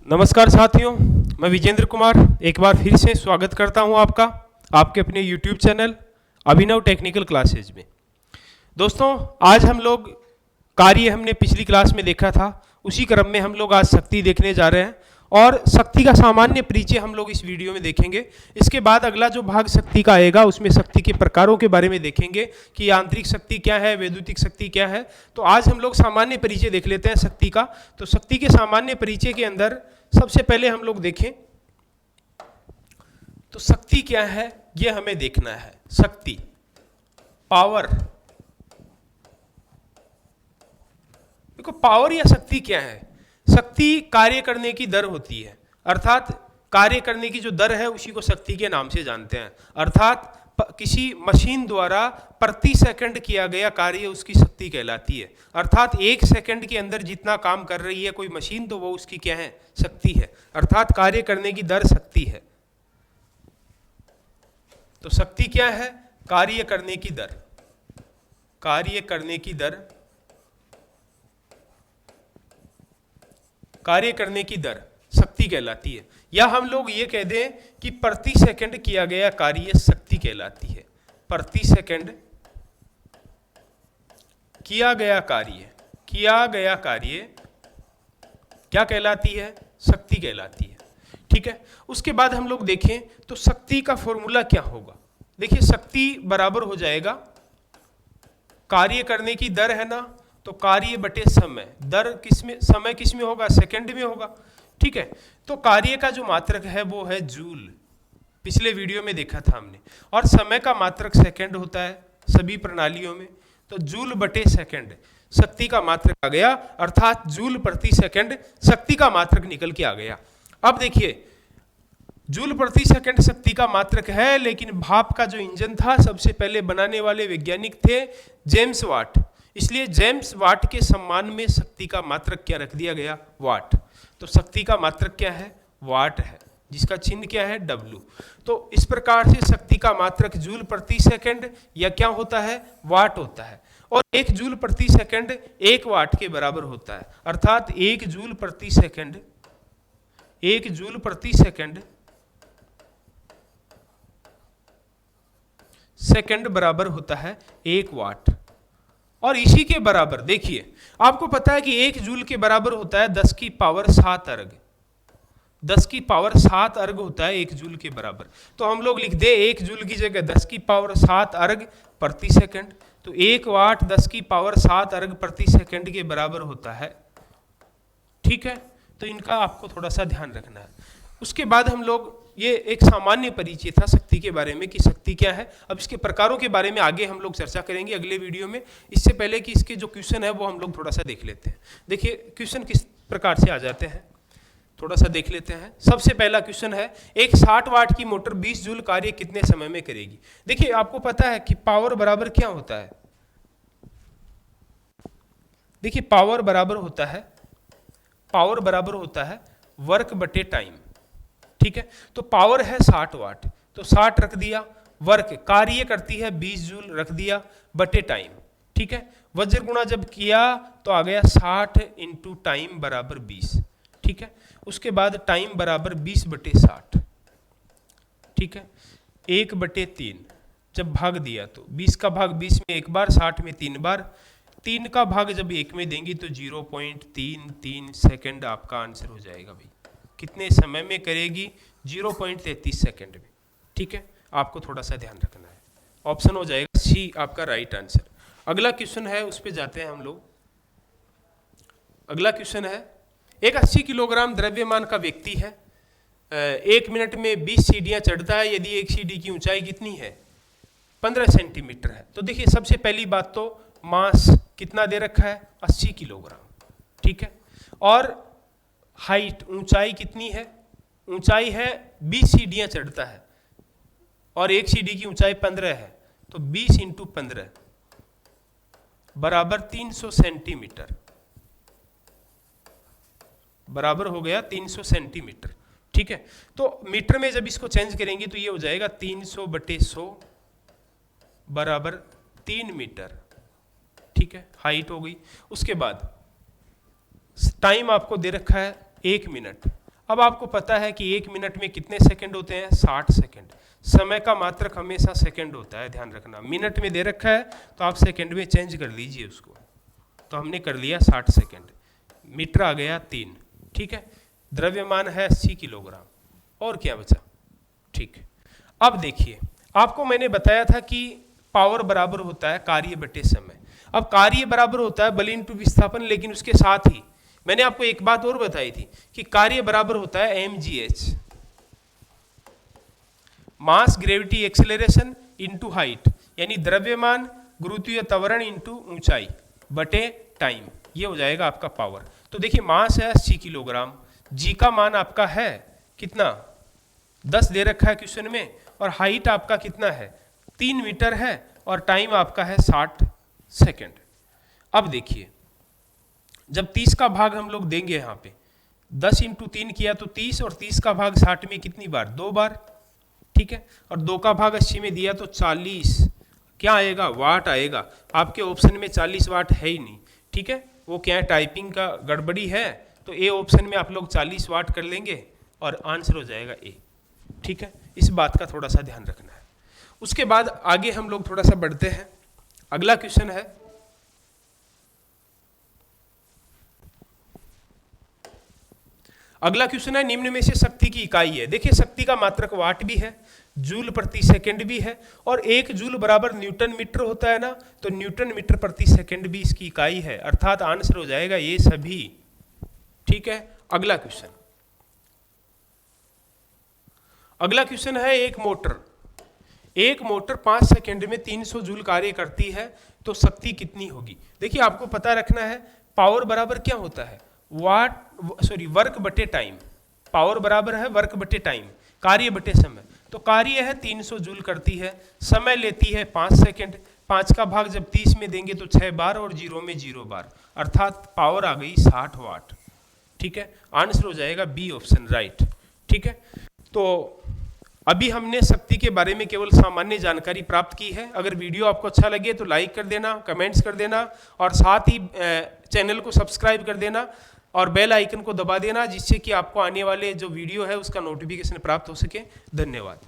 नमस्कार साथियों, मैं विजेंद्र कुमार एक बार फिर से स्वागत करता हूं आपका आपके अपने YouTube चैनल अभिनव टेक्निकल क्लासेज में। दोस्तों, आज हम लोग कार्य हमने पिछली क्लास में देखा था, उसी क्रम में हम लोग आज शक्ति देखने जा रहे हैं और शक्ति का सामान्य परिचय हम लोग इस वीडियो में देखेंगे। इसके बाद अगला जो भाग शक्ति का आएगा उसमें शक्ति के प्रकारों के बारे में देखेंगे कि यांत्रिक शक्ति क्या है, वैद्युतिक शक्ति क्या है। तो आज हम लोग सामान्य परिचय देख लेते हैं शक्ति का। तो शक्ति के सामान्य परिचय के अंदर सबसे पहले हम लोग देखें तो शक्ति क्या है यह हमें देखना है। शक्ति, पावर। देखो, पावर या शक्ति क्या है? शक्ति कार्य करने की दर होती है, अर्थात कार्य करने की जो दर है उसी को शक्ति के नाम से जानते हैं। अर्थात किसी मशीन द्वारा प्रति सेकंड किया गया कार्य उसकी शक्ति कहलाती है। अर्थात एक सेकंड के अंदर जितना काम कर रही है कोई मशीन तो वो उसकी क्या है? शक्ति है। अर्थात कार्य करने की दर शक्ति है। तो शक्ति क्या है? कार्य करने की दर। कार्य करने की दर, कार्य करने की दर शक्ति कहलाती है। या हम लोग ये कह दें कि प्रति सेकंड किया गया कार्य शक्ति कहलाती है। प्रति सेकंड किया गया कार्य क्या कहलाती है? शक्ति कहलाती है। ठीक है। उसके बाद हम लोग देखें तो शक्ति का फॉर्मूला क्या होगा। देखिए, शक्ति बराबर हो जाएगा, कार्य करने की दर है ना, तो कार्य बटे समय। दर किसमें, समय किसमें होगा? सेकंड में होगा। ठीक है। तो कार्य का जो मात्रक है वो है जूल, पिछले वीडियो में देखा था हमने। और समय का मात्रक सेकंड होता है सभी प्रणालियों में, तो जूल बटे सेकंड शक्ति का मात्रक आ गया। अर्थात जूल प्रति सेकंड शक्ति का मात्रक निकल के आ गया। अब देखिए, जूल प्रति सेकंड शक्ति का मात्रक है, लेकिन भाप का जो इंजन था सबसे पहले बनाने वाले वैज्ञानिक थे जेम्स वाट। इसलिए जेम्स वाट के सम्मान में शक्ति का मात्रक क्या रख दिया गया? वाट। तो शक्ति का मात्रक क्या है? वाट है, जिसका चिन्ह क्या है? W। तो इस प्रकार से शक्ति का मात्रक जूल प्रति सेकंड या क्या होता है? वाट होता है। और एक जूल प्रति सेकंड एक वाट के बराबर होता है। अर्थात एक जूल प्रति सेकंड बराबर होता है एक वाट। और इसी के बराबर देखिए, आपको पता है कि एक जूल के बराबर होता है 10 की पावर 7 अर्ग। 10 की पावर 7 अर्ग होता है एक जूल के बराबर। तो हम लोग लिख दे एक जूल की जगह 10 की पावर 7 अर्ग प्रति सेकंड। तो एक वाट 10 की पावर 7 अर्ग प्रति सेकंड के बराबर होता है। ठीक है। तो इनका आपको थोड़ा सा ध्यान रखना है। उसके बाद हम लोग, ये एक सामान्य परिचय था शक्ति के बारे में कि शक्ति क्या है। अब इसके प्रकारों के बारे में आगे हम लोग चर्चा करेंगे अगले वीडियो में। इससे पहले कि इसके जो क्वेश्चन है वो हम लोग थोड़ा सा देख लेते हैं। देखिए, क्वेश्चन किस प्रकार से आ जाते हैं, थोड़ा सा देख लेते हैं। सबसे पहला क्वेश्चन है, एक 60 वाट की मोटर 20 जूल कार्य कितने समय में करेगी? देखिए, आपको पता है कि पावर बराबर क्या होता है? देखिए, पावर बराबर होता है वर्क बटे टाइम। ठीक है। तो पावर है 60 वाट, तो 60 रख दिया, वर्क कार्य करती है 20 जूल रख दिया, बटे टाइम। ठीक है। वज्र गुणा जब किया तो आ गया 60 इंटू टाइम बराबर 20। ठीक है। उसके बाद टाइम बराबर 20 बटे 60। ठीक है। 1 बटे 3 जब भाग दिया तो 20 का भाग 20 में एक बार, 60 में 3 बार। 3 का भाग जब 1 में देंगे तो 0.33 सेकंड आपका आंसर हो जाएगा। भाई कितने समय में करेगी? 0.33 सेकंड में। ठीक है। आपको थोड़ा सा ध्यान रखना है। ऑप्शन हो जाएगा सी आपका राइट आंसर। अगला क्वेश्चन है, उस पर जाते हैं हम लोग। अगला क्वेश्चन है, एक 80 किलोग्राम द्रव्यमान का व्यक्ति है, 1 मिनट में 20 सीढ़ियां चढ़ता है। यदि एक सीढ़ी की ऊंचाई कितनी है? 15 सेंटीमीटर है। तो देखिए, सबसे पहली बात तो मास कितना दे रखा है? 80 किलोग्राम। ठीक है। और हाइट, ऊंचाई कितनी है? ऊंचाई है 20 सीढ़ियां चढ़ता है और एक सीढ़ी की ऊंचाई 15 है। तो 20 इंटू 15 बराबर 300 सेंटीमीटर, बराबर हो गया 300 सेंटीमीटर। ठीक है। तो मीटर में जब इसको चेंज करेंगे तो ये हो जाएगा 300 बटे 100 बराबर 3 मीटर। ठीक है। हाइट हो गई। उसके बाद टाइम आपको दे रखा है 1 मिनट। अब आपको पता है कि 1 मिनट में कितने सेकंड होते हैं? 60 सेकंड। समय का मात्रक हमेशा सेकंड होता है, ध्यान रखना। मिनट में दे रखा है तो आप सेकंड में चेंज कर लीजिए उसको। तो हमने कर लिया 60 सेकंड। मीटर आ गया 3, ठीक है। द्रव्यमान है 80 किलोग्राम। और क्या बचा? ठीक है। अब देखिए, आपको मैंने बताया था कि पावर बराबर होता है कार्य बटे समय। अब कार्य बराबर होता है बल इंटू विस्थापन, लेकिन उसके साथ ही मैंने आपको एक बात और बताई थी कि कार्य बराबर होता है mgh, मास ग्रेविटी एक्सेलरेशन इनटू हाइट, यानी द्रव्यमान गुरुत्वीय त्वरण इनटू ऊंचाई बटे टाइम। ये हो जाएगा आपका पावर। तो देखिए, मास है 80 किलोग्राम, जी का मान आपका है कितना? 10 दे रखा है क्वेश्चन में, और हाइट आपका कितना है? 3 मीटर है, और टाइम आपका है 60 सेकंड। अब देखिए, जब 30 का भाग हम लोग देंगे यहाँ पे, 10 इंटू 3 किया तो 30, और 30 का भाग 60 में कितनी बार? 2 बार, ठीक है। और 2 का भाग 80 में दिया तो 40 क्या आएगा? वाट आएगा। आपके ऑप्शन में 40 वाट है ही नहीं, ठीक है। वो क्या है, टाइपिंग का गड़बड़ी है, तो ए ऑप्शन में आप लोग 40 वाट कर लेंगे और आंसर हो जाएगा ए, ठीक है। इस बात का थोड़ा सा ध्यान रखना है। उसके बाद आगे हम लोग थोड़ा सा बढ़ते हैं। अगला क्वेश्चन है, अगला क्वेश्चन है निम्न में से शक्ति की इकाई है। देखिए, शक्ति का मात्रक वाट भी है, जूल प्रति सेकंड भी है, और 1 जूल बराबर न्यूटन मीटर होता है ना, तो न्यूटन मीटर प्रति सेकंड भी इसकी इकाई है, अर्थात आंसर हो जाएगा ये सभी, ठीक है। अगला क्वेश्चन, अगला क्वेश्चन है एक मोटर 5 सेकंड में 300 जूल कार्य करती है, तो शक्ति कितनी होगी? देखिए, आपको पता रखना है पावर बराबर क्या होता है? वर्क बटे टाइम। पावर बराबर है वर्क बटे टाइम, कार्य बटे समय। तो कार्य है 300 जूल करती है, समय लेती है 5 सेकंड। 5 का भाग जब 30 में देंगे तो 6 बार, और 0 में 0 बार, अर्थात पावर आ गई 60 वाट, ठीक है। आंसर हो जाएगा बी ऑप्शन, राइट, ठीक है। तो अभी हमने शक्ति के बारे में केवल सामान्य जानकारी प्राप्त की है। अगर वीडियो आपको अच्छा लगे तो लाइक कर देना, कमेंट्स कर देना, और साथ ही चैनल को सब्सक्राइब कर देना और बेल आइकन को दबा देना, जिससे कि आपको आने वाले जो वीडियो है उसका नोटिफिकेशन प्राप्त हो सके। धन्यवाद।